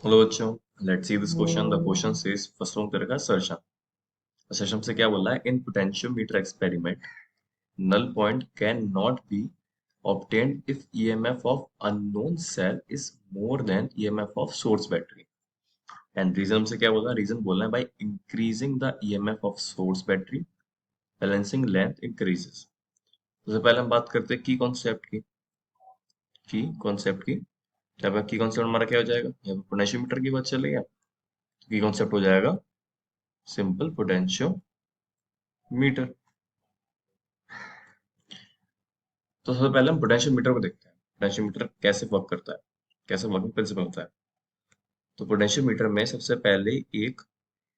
Hello बच्चों, let's see this question. The question says first from तेरे का assertion. Assertion से क्या बोला है? In potentiometer experiment null point cannot be obtained if EMF of unknown cell is more than EMF of source battery. And reason हमसे क्या बोला? Reason बोलना है by increasing the EMF of source battery, balancing length increases. सबसे पहले हम बात करते हैं की कॉन्सेप्ट की. यहाँ पे की कॉन्सेप्ट हमारा क्या हो जाएगा? यहाँ पे पोटेंशियोमीटर की बात चल रही है. की कॉन्सेप्ट हो जाएगा सिंपल पोटेंशियोमीटर. तो सबसे पहले हम पोटेंशियोमीटर को देखते हैं. पोटेंशियोमीटर कैसे वर्क करता है, कैसे वर्किंग प्रिंसिपल होता है. तो पोटेंशियोमीटर में सबसे पहले एक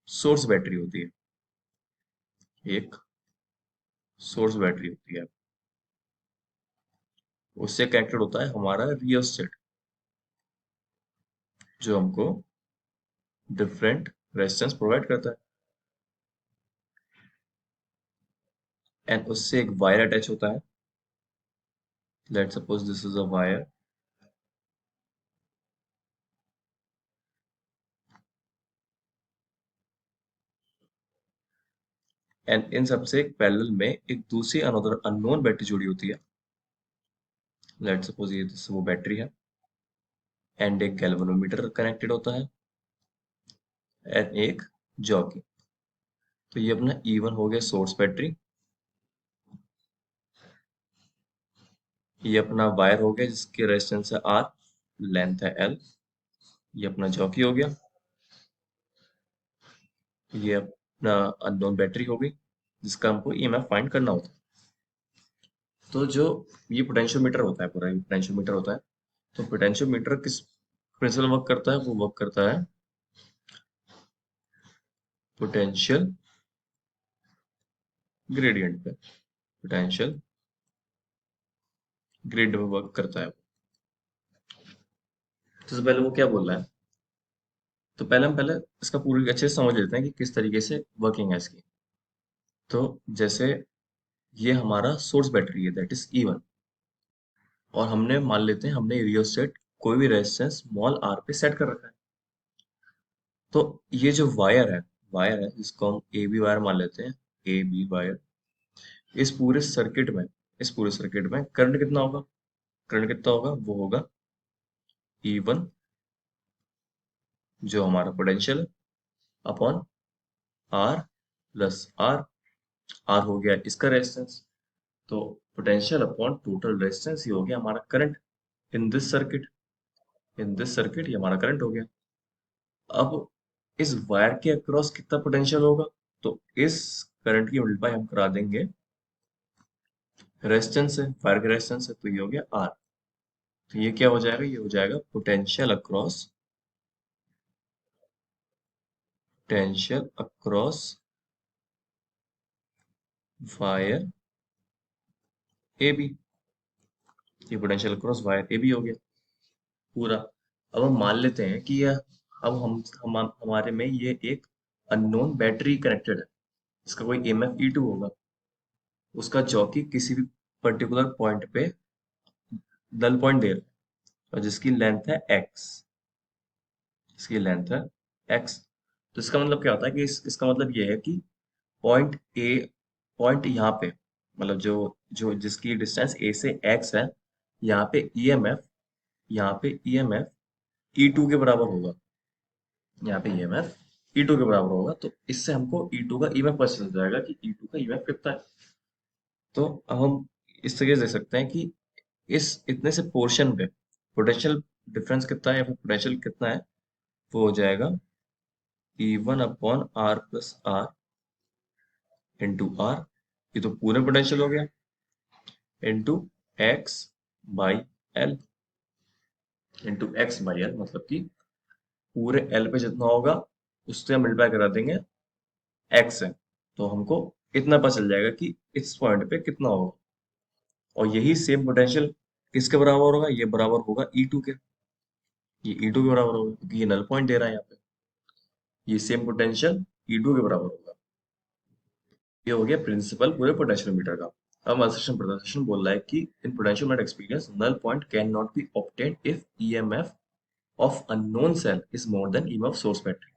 सोर्स बैटरी होती है. एक सोर्स बैटरी होती है. उससे कनेक्टेड होता है हमारा रियोस्टेट, जो हमको डिफरेंट रेजिस्टेंस प्रोवाइड करता है. एंड उससे एक वायर अटैच होता है. Let suppose this is a wire. And in सबसे एक पैरेलल में एक दूसरी अनदर अननोन बैटरी जुड़ी होती है. लेट सपोज ये वो बैटरी है. एंड एक गैल्वेनोमीटर कनेक्टेड होता है. एंड एक जॉकी. तो ये अपना E1 हो गया सोर्स बैटरी. ये अपना वायर हो गया जिसकी रेजिस्टेंस है R, लेंथ है L. ये अपना जॉकी हो गया. ये अपना अननोन बैटरी हो गई जिसका हमको EMF फाइंड करना होता है. तो जो ये पोटेंशियोमीटर होता है, पूरा पोटेंशियोमीटर होता है. तो पोटेंशियोमीटर किस प्रिंसिपल वर्क करता है? वो वर्क करता है पोटेंशियल ग्रेडियंट पे. पोटेंशियल ग्रेड पे वर्क करता है. तो सबसे पहले वो क्या बोल रहा है? तो पहले इसका पूरी अच्छे से समझ लेते हैं कि किस तरीके से वर्किंग है इसकी. तो जैसे ये हमारा सोर्स बैटरी है, दैट इज E1. और हमने मान लेते हैं हमने रियोस्टेट कोई भी रेजिस्टेंस स्मॉल r पे सेट कर रखा है. तो ये जो वायर है इसको हम ए बी वायर मान लेते हैं. A B wire. इस पूरे सर्किट में करंट कितना होगा? वो होगा E1, जो हमारा पोटेंशियल है, upon R plus R. R हो गया इसका रेजिस्टेंस. तो पोटेंशियल अपॉन टोटल रेजिस्टेंस ये हो गया हमारा करंट इन दिस सर्किट. ये हमारा करंट हो गया. अब इस वायर के अक्रॉस कितना पोटेंशियल होगा? तो इस करंट की मल्टीप्लाई हम करा देंगे रेजिस्टेंस है, वायर का रेजिस्टेंस है, तो ये हो गया R. तो ये क्या हो जाएगा? ये हो जाएगा potential across wire A B. ये potential across wire A B हो गया पूरा. अब हम मान लेते हैं कि यह अब हमारे में ये एक अननोन बैटरी कनेक्टेड है. इसका कोई EMF E2 होगा. उसका जॉकी किसी भी पर्टिकुलर पॉइंट पे नल पॉइंट दे रहा है और जिसकी लेंथ है x. इसकी लेंथ है x. तो इसका मतलब क्या होता है कि इसका मतलब ये है कि पॉइंट ए पॉइंट यहाँ पे, मतलब जो जो जिसकी डिस्टेंस a से x है, यहाँ पे ईएमएफ E2 के बराबर होगा. यहाँ पे ईएमएफ E2 के बराबर होगा. तो इससे हमको E2 का ईएमएफ पता चल जाएगा कि E2 का ईएमएफ कितना है. तो अब हम इस तरीके से देख सकते हैं कि इस इतने से पोर्शन पे पोटेंशियल डिफरेंस कितना है या फिर पोटेंशियल कितना है. वो हो जाएगा E1 upon R plus R into R. ये तो पूरे पोटेंशियल हो गया इंटू एक्स बाई एल. मतलब कि पूरे एल पे जितना होगा उससे हम मल्टीप्लाई करा देंगे एक्स है. तो हमको इतना पता चल जाएगा कि इस पॉइंट पे कितना होगा. और यही सेम पोटेंशियल किसके बराबर होगा? ये बराबर होगा E2 के. ये E2 के बराबर होगा क्योंकि ये नल पॉइंट दे रहा है यहाँ पे. ये सेम पोटेंशियल E2 के बराबर होगा. ये हो गया प्रिंसिपल पूरे पोटेंशियोमीटर का. अब सेशन बोल रहा है कि in potentiometer experience null point can not be obtained if EMF of unknown cell is more than EMF source battery.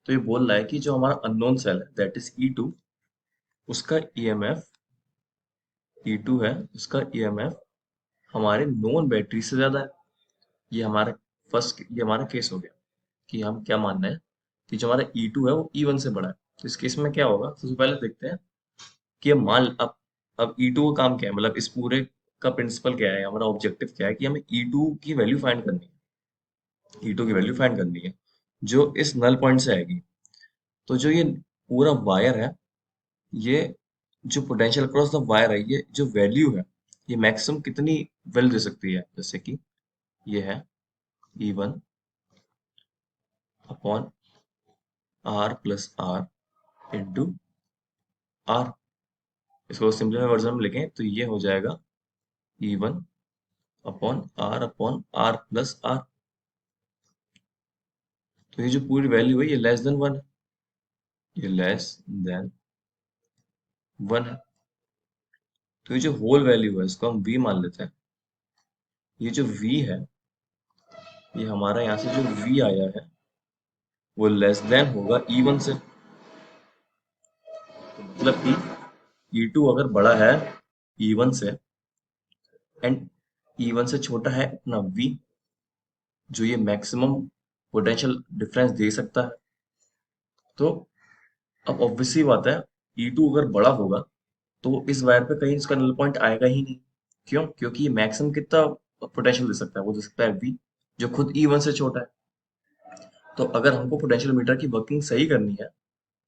तो ये बोल रहा है कि जो हमारा अननोन सेल है दैट इज E2, उसका ईएमएफ E2 है, उसका ईएमएफ हमारे नोन बैटरी से ज्यादा है। ये हमारा केस हो गया कि हम क्या मान रहे हैं कि जो हमारा E2 है वो E1 से बड़ा है। तो इस केस में क्या होगा, सबसे पहले देखते हैं कि अब E2 का काम क्या है, मतलब इस पूरे का प्रिंसिपल क्या है, हमारा ऑब्जेक्टिव क्या है कि हमें E2 की वैल्यू फाइंड करनी है। E2 की वैल्यू फाइंड करनी है जो इस नल पॉइंट से आएगी। तो जो ये पूरा वायर है, ये जो पोटेंशियल अक्रॉस द वायर है, ये जो वैल्यू है, ये मैक्सिमम कितनी वैल्यू दे सकती है, जैसे कि ये है E1 upon R plus R into R। इसको सिंपल वर्जन में लिखें तो ये हो जाएगा E1 upon R plus R। तो ये जो पूरी वैल्यू है ये लेस देन वन है, ये लेस देन वन है। तो ये जो होल वैल्यू है इसको हम V मान लेते हैं। ये जो V है, ये हमारा यहाँ से जो V आया है वो लेस देन होगा E1 से। तो मतलब कि E2 अगर बड़ा है E1 से एंड E1 से छोटा है अपना V, जो ये मैक्सिमम पोटेंशियल डिफरेंस दे सकता है। तो अब ऑब्वियसली बात है, E2 अगर बड़ा होगा तो इस वायर पे कहीं इसका नल पॉइंट आएगा ही नहीं। क्यों? क्योंकि ये मैक्सिमम कितना पोटेंशियल दे सकता है, वो दे सकता है V, जो खुद E1 से छोटा है। तो अगर हमको पोटेंशियल मीटर की वर्किंग सही करनी है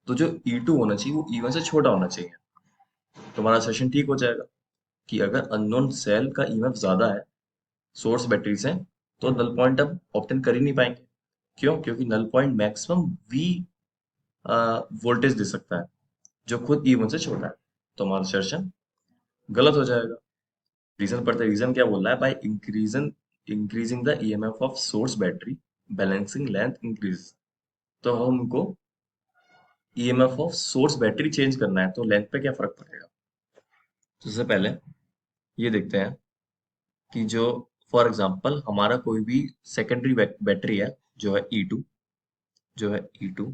तो जो E2 होना चाहिए वो E1 से छोटा होना चाहिए। तो हमारा सेशन ठीक हो जाएगा कि अगर अननोन सेल का ईएमएफ ज्यादा है सोर्स बैटरी से, तो नल पॉइंट अब ऑब्टेन कर ही नहीं पाएंगे। क्यों? क्योंकि null point maximum V voltage दे सकता है जो खुद E1 से छोटा है। तो हमारा सेशन गलत हो जाएगा। रीजन पढ़ते, रीजन क्या बोल रहा है, by increasing the EMF of source battery balancing length increase. तो हमको EMF of source battery change करना है, तो लेंथ पे क्या फर्क पड़ेगा। तो सबसे पहले ये देखते हैं कि जो फॉर एग्जांपल हमारा कोई भी सेकेंडरी बैटरी है जो है E2, जो है E2,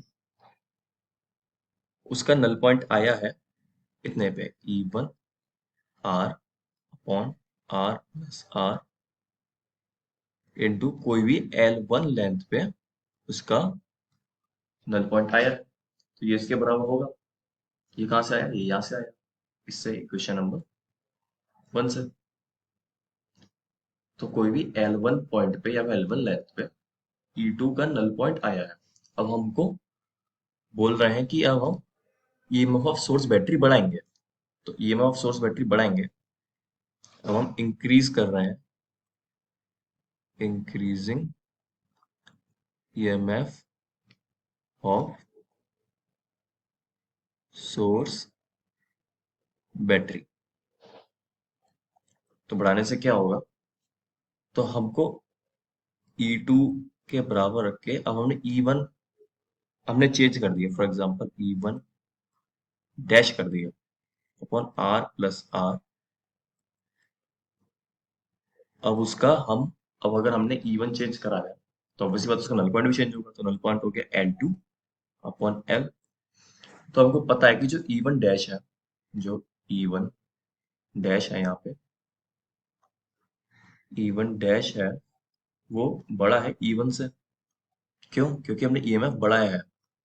उसका नल पॉइंट आया है इतने पे E1 R upon R plus R into कोई भी L1 लेंथ पे उसका नल पॉइंट आया है। तो ये इसके बराबर होगा। ये कहाँ से आया, ये यहाँ से आया, इससे इक्वेशन नंबर 1 से। तो कोई भी L1 पॉइंट पे या L1 लेंथ पे E2 का नल पॉइंट आया है। अब हमको बोल रहे हैं कि अब हम ईएमएफ ऑफ सोर्स बैटरी बढ़ाएंगे। तो ईएमएफ ऑफ सोर्स बैटरी बढ़ाएंगे, अब हम इंक्रीज कर रहे हैं, increasing EMF of source battery. तो बढ़ाने से क्या होगा, तो हमको E2 के बराबर रख के अब हमने E1 हमने चेंज कर दिया, फॉर एग्जांपल E1 डैश कर दिया अपॉन R प्लस R। अब उसका हम अब अगर हमने E1 चेंज करा है तो ऑब्वियसली बात उसका नल पॉइंट भी चेंज होगा। तो नल पॉइंट हो गया L2 अपॉन L। तो हमको पता है कि जो E1 डैश है, जो E1 डैश है यहाँ पे, E1 डैश है वो बड़ा है E1 से। क्यों? क्योंकि हमने ईएमएफ बढ़ाया है।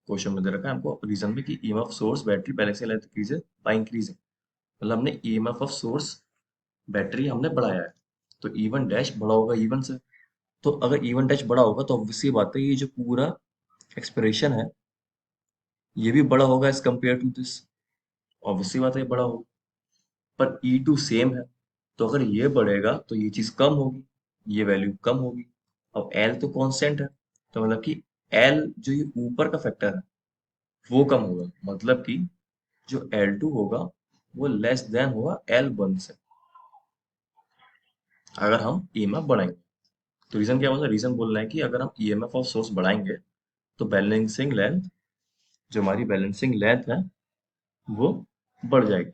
क्वेश्चन में दे रखा है हमको रीजन में कि EMF source battery balancing length increases by increasing, मतलब हमने ईएमएफ ऑफ सोर्स बैटरी हमने बढ़ाया है। तो E1 डैश बड़ा होगा E1 से। तो अगर E1 डैश बड़ा होगा तो ऑब्वियसली बात है ये जो पूरा एक्सप्रेशन है ये भी बड़ा होगा as compare to this. Obviously बात है ये बड़ा होगा। पर E2 सेम है, तो अगर ये बढ़ेगा तो ये चीज कम होगी, ये वैल्यू कम होगी। अब L तो कांस्टेंट है, तो मतलब कि L जो ये ऊपर का फैक्टर है वो कम होगा, मतलब कि जो L2 होगा वो लेस देन होगा L1 से, अगर हम ईएमएफ बढ़ाएंगे। तो रीजन क्या बोल, रीजन बोल रहे हैं कि अगर हम ईएमएफ ऑफ सोर्स बढ़ाएंगे तो बैलेंसिंग लेंथ, जो हमारी बैलेंसिंग लेंथ है वो बढ़ जाएगी।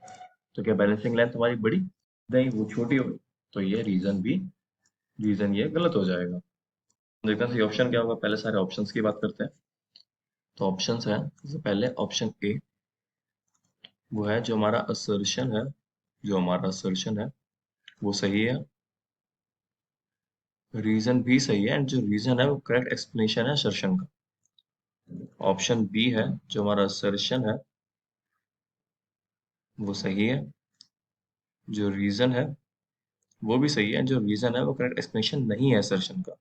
तो क्या बैलेंसिंग लेंथ हमारी बड़ी नहीं, वो छोटी होगी। तो ये रीजन भी, रीजन ये गलत हो जाएगा। देखते हैं ऑप्शन क्या होगा, पहले सारे ऑप्शंस की बात करते हैं। तो ऑप्शंस है, सबसे पहले ऑप्शन ए, वो है जो हमारा असर्शन है, जो हमारा असर्शन है वो सही है, रीजन भी सही है, एंड जो रीजन है वो करेक्ट एक्सप्लेनेशन है असर्शन का। ऑप्शन बी है, जो हमारा असर्शन है वो सही है, जो रीजन है वो भी सही है, जो रीजन है वो करेक्ट एक्सप्लेनेशन नहीं है असर्शन का।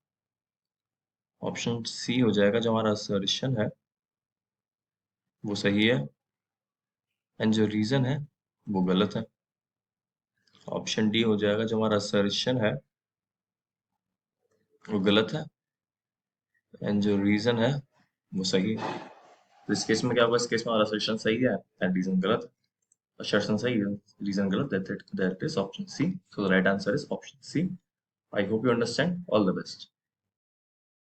ऑप्शन सी हो जाएगा, जो हमारा असर्शन है वो सही है, एंड जो रीजन है वो गलत है। ऑप्शन डी हो जाएगा, जो हमारा असर्शन है वो गलत है, एंड जो रीजन है वो सही है। तो इस केस में क्या होगा, इस केस में हमारा असर्शन सही है एंड रीजन गलत है। assertion सही है, reason गलत, that is option C. So the right answer is option C. I hope you understand. All the best.